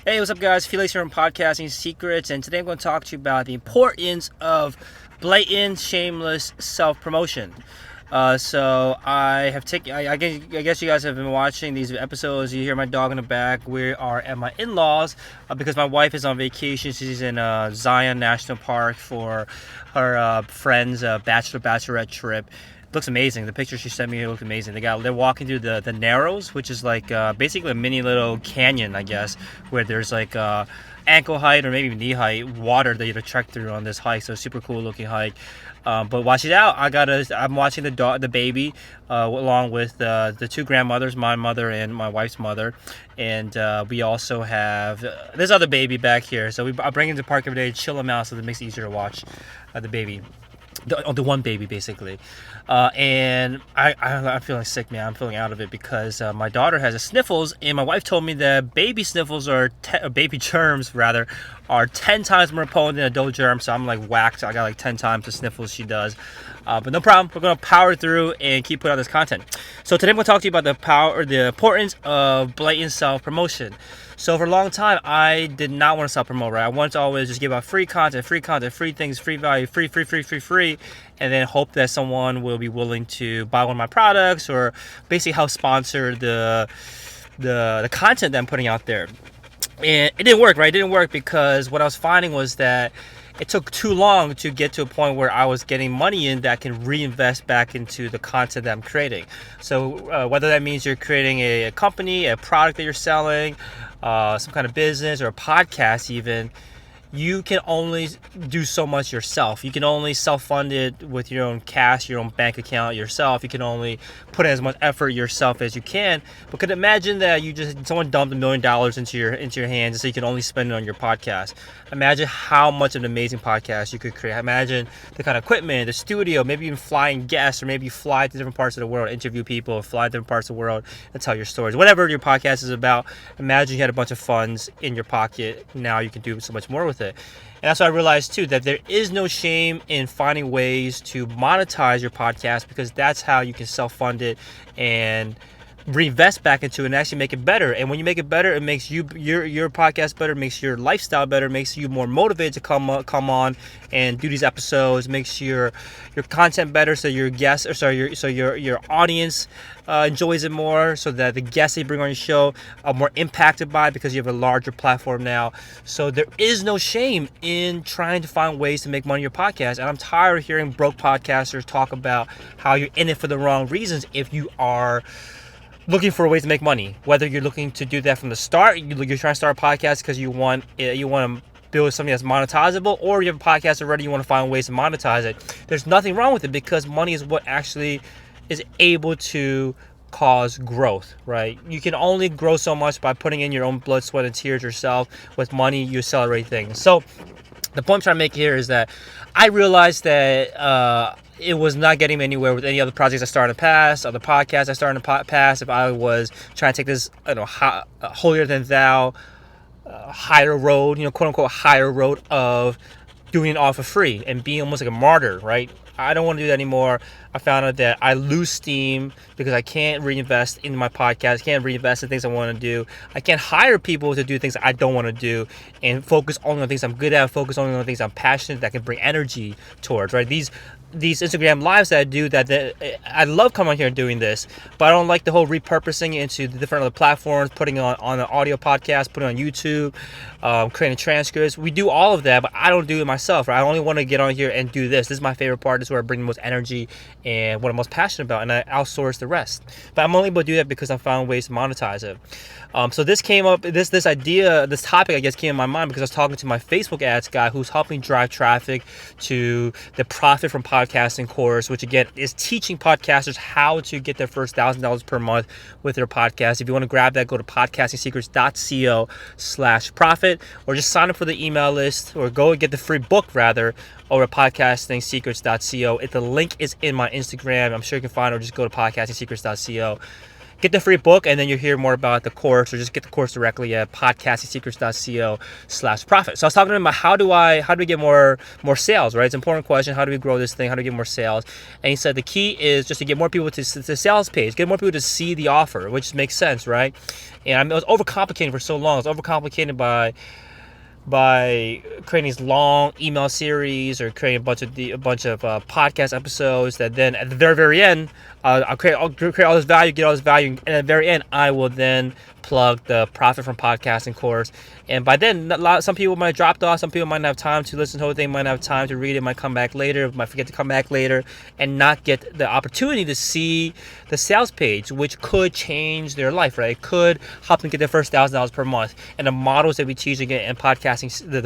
Hey, what's up, guys? Felix here from Podcasting Secrets, and today I'm going to talk to you about the importance of blatant, shameless self-promotion. So I have taken. I guess you guys have been watching these episodes. You hear my dog in the back. We are at my in-laws because my wife is on vacation. She's in Zion National Park for her friend's bachelorette trip. Looks amazing. The picture she sent me looked amazing. They're walking through the Narrows, which is like basically a mini little canyon, I guess, where there's like ankle height or maybe knee height water that you have to trek through on this hike. So super cool looking hike. But watch it out. I'm watching the baby along with the two grandmothers, my mother and my wife's mother, and we also have this other baby back here. So I bring him to the park every day, chill him out, so that it makes it easier to watch the baby. The one baby, basically. And I'm feeling sick, man. I'm feeling out of it because my daughter has a sniffles, and my wife told me that baby sniffles baby germs rather are 10 times more potent than adult germs. So I'm like whacked. I got like 10 times the sniffles she does. But no problem. We're gonna power through and keep putting out this content. So today I'm gonna talk to you about the importance of blatant self-promotion. So for a long time, I did not want to self-promote, right? I wanted to always just give out free content, free things, free value, free, and then hope that someone will be willing to buy one of my products or basically help sponsor the content that I'm putting out there. And it didn't work, right? It didn't work because what I was finding was that it took too long to get to a point where I was getting money in that I can reinvest back into the content that I'm creating. So whether that means you're creating a company, a product that you're selling, some kind of business or a podcast even, you can only do so much yourself. You can only self-fund it with your own cash, your own bank account yourself. You can only put in as much effort yourself as you can. But could imagine that someone dumped $1 million into your hands so you can only spend it on your podcast. Imagine how much of an amazing podcast you could create. Imagine the kind of equipment, the studio, maybe even flying guests, or maybe you fly to different parts of the world, interview people, fly to different parts of the world and tell your stories. Whatever your podcast is about, imagine you had a bunch of funds in your pocket. Now you can do so much more with it. And that's what I realized too, that there is no shame in finding ways to monetize your podcast, because that's how you can self-fund it and reinvest back into it and actually make it better. And when you make it better, it makes your podcast better, makes your lifestyle better, makes you more motivated to come on and do these episodes, makes your content better, so your guests, your audience enjoys it more, so that the guests that you bring on your show are more impacted by it because you have a larger platform now. So there is no shame in trying to find ways to make money on your podcast. And I'm tired of hearing broke podcasters talk about how you're in it for the wrong reasons. If you are looking for ways to make money, whether you're looking to do that from the start, you're trying to start a podcast because you want to build something that's monetizable, or you have a podcast already, you want to find ways to monetize it. There's nothing wrong with it, because money is what actually is able to cause growth, right? You can only grow so much by putting in your own blood, sweat, and tears yourself. With money, you accelerate things. So the point I'm trying to make here is that I realized that it was not getting me anywhere with any other projects I started in the past, other podcasts I started in the past. If I was trying to take this, holier than thou, higher road, quote unquote higher road of doing it all for free and being almost like a martyr, right? I don't want to do that anymore. I found out that I lose steam because I can't reinvest in my podcast. I can't reinvest in things I want to do. I can't hire people to do things I don't want to do and focus only on things I'm good at, focus only on things I'm passionate, that can bring energy towards, right? These Instagram lives that I do, that I love coming on here and doing this, but I don't like the whole repurposing it into the different other platforms, putting it on an audio podcast, putting it on YouTube, creating transcripts. We do all of that, but I don't do it myself, right? I only want to get on here and do this. This is my favorite part. This is where I bring the most energy and what I'm most passionate about, and I outsource the rest. But I'm only able to do that because I found ways to monetize it. So this came up, this topic, I guess, came in my mind because I was talking to my Facebook ads guy who's helping drive traffic to the Profit from Podcasting course, which again is teaching podcasters how to get their first $1,000 per month with their podcast. If you want to grab that, go to podcastingsecrets.co/profit, or just sign up for the email list, or go and get the free book rather over at podcastingsecrets.co. The link is in my Instagram. I'm sure you can find it, or just go to podcastingsecrets.co. get the free book, and then you'll hear more about the course, or just get the course directly at podcastingsecrets.co/profit. So I was talking to him about how do we get more sales, right? It's an important question. How do we grow this thing? How do we get more sales? And he said the key is just to get more people to the sales page, get more people to see the offer, which makes sense, right? And it was overcomplicated for so long. It was overcomplicated by creating these long email series or creating a bunch of podcast episodes that then at the very end I'll create all this value, get all this value, and at the very end I will then plug the Profit from Podcasting course. And by then, some people might have dropped off, some people might not have time to listen to the whole thing, might not have time to read it, might come back later, might forget to come back later, and not get the opportunity to see the sales page, which could change their life, right? It could help them get their first $1,000 per month. And the models that we teach again in podcasting, the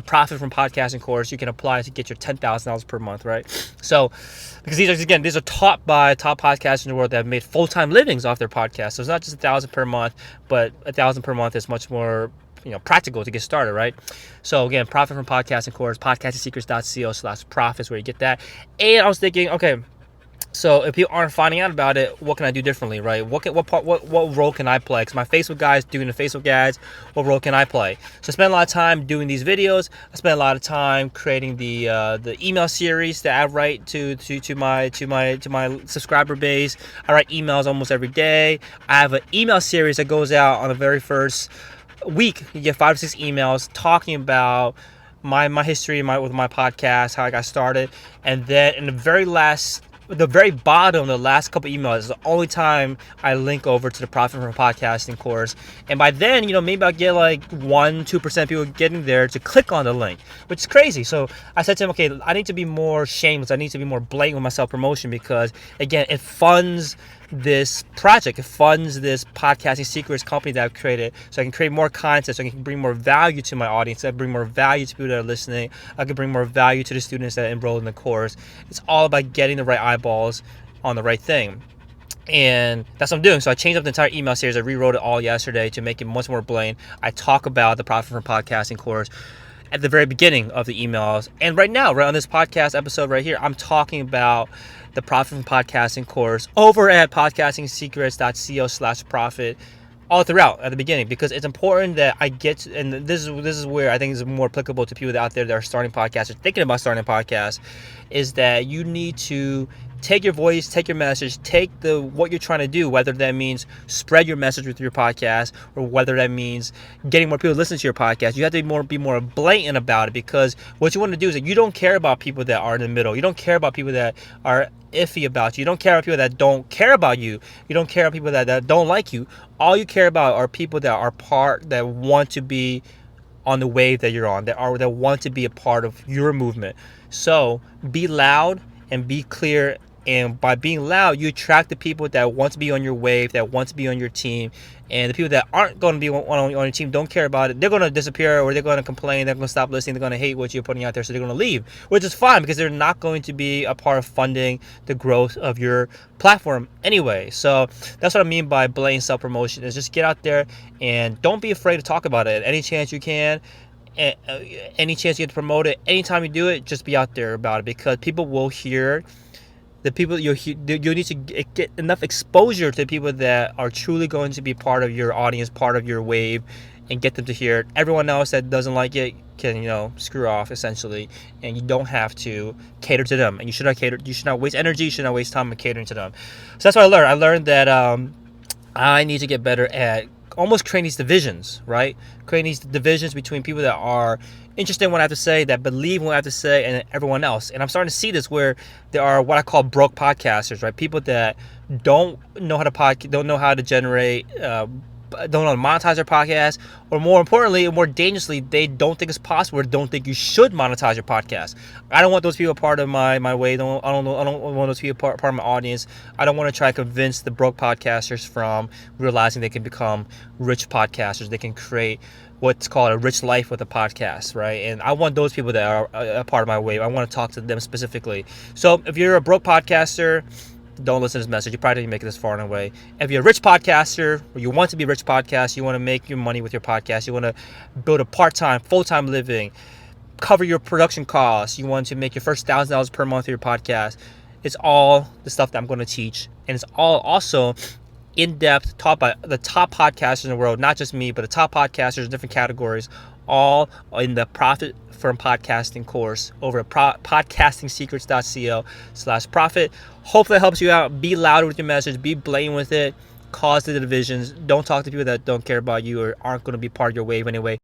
Profit from Podcasting course, you can apply to get your $10,000 per month, right? So, because these are taught by top podcasters in the world that have made full-time livings off their podcast. So it's not just $1,000 per month, but $1,000 per month is much more practical to get started, right? So again, Profit from Podcasting course, podcastingsecrets.co/profit is where you get that. And I was thinking, okay, so if people aren't finding out about it, what can I do differently, right? What role can I play? Because my Facebook guys doing the Facebook ads, what role can I play? So I spend a lot of time doing these videos. I spend a lot of time creating the email series that I write to my subscriber base. I write emails almost every day. I have an email series that goes out on the very first week. You get 5 to 6 emails talking about my history with my podcast, how I got started, and then in the very bottom, the last couple emails is the only time I link over to the Profit from Podcasting course. And by then, maybe I'll get like 1-2% people getting there to click on the link, which is crazy. So I said to him, okay, I need to be more shameless. I need to be more blatant with my self-promotion because, again, it funds this project. It funds this podcasting secrets company that I've created, so I can create more content, so I can bring more value to my audience, I can bring more value to people that are listening, I can bring more value to the students that enroll in the course. It's all about getting the right eyeballs on the right thing. And that's what I'm doing. So I changed up the entire email series. I rewrote it all yesterday to make it much more blatant. I talk about the Profit from Podcasting course at the very beginning of the emails. And right now, right on this podcast episode right here, I'm talking about the Profit from Podcasting course over at podcastingsecrets.co/profit all throughout at the beginning, because it's important that I get to, and this is where I think is more applicable to people out there that are starting podcasts or thinking about starting a podcast, is that you need to take your voice, take your message, take what you're trying to do, whether that means spread your message with your podcast or whether that means getting more people to listen to your podcast. You have to be more blatant about it, because what you want to do is that you don't care about people that are in the middle. You don't care about people that are iffy about you. You don't care about people that don't care about you. You don't care about people that don't like you. All you care about are people that want to be on the wave that you're on, that want to be a part of your movement. So be loud and be clear. And by being loud, you attract the people that want to be on your wave, that want to be on your team. And the people that aren't going to be on your team, don't care about it, they're going to disappear, or they're going to complain, they're going to stop listening, they're going to hate what you're putting out there, so they're going to leave, which is fine, because they're not going to be a part of funding the growth of your platform anyway. So that's what I mean by blatant self-promotion, is just get out there and don't be afraid to talk about it. Any chance you can, any chance you get to promote it, anytime you do it, just be out there about it, because people will hear. The people you need to get enough exposure to people that are truly going to be part of your audience, part of your wave, and get them to hear it. Everyone else that doesn't like it can, screw off essentially, and you don't have to cater to them. And you should not cater. You should not waste energy. You should not waste time in catering to them. So that's what I learned. I learned that I need to get better at almost creating these divisions, right? Creating these divisions between people that are interested in what I have to say, that believe in what I have to say, and everyone else. And I'm starting to see this where there are what I call broke podcasters, right? People that don't know how to generate, don't know how to monetize their podcast, or more importantly, and more dangerously, they don't think it's possible, or don't think you should monetize your podcast. I don't want those people part of my way. I don't want those people part of my audience. I don't want to try to convince the broke podcasters from realizing they can become rich podcasters. They can create what's called a rich life with a podcast, right? And I want those people that are a part of my wave. I want to talk to them specifically. So if you're a broke podcaster, don't listen to this message. You probably didn't make it this far and away. If you're a rich podcaster, or you want to be a rich podcaster, you want to make your money with your podcast, you want to build a part-time, full-time living, cover your production costs, you want to make your first $1,000 per month with your podcast, it's all the stuff that I'm going to teach. And it's all also in-depth, taught by the top podcasters in the world, not just me, but the top podcasters in different categories, all in the Profit from Podcasting course over at podcastingsecrets.co/profit. Hope that helps you out. Be louder with your message. Be blatant with it. Cause the divisions. Don't talk to people that don't care about you or aren't going to be part of your wave anyway.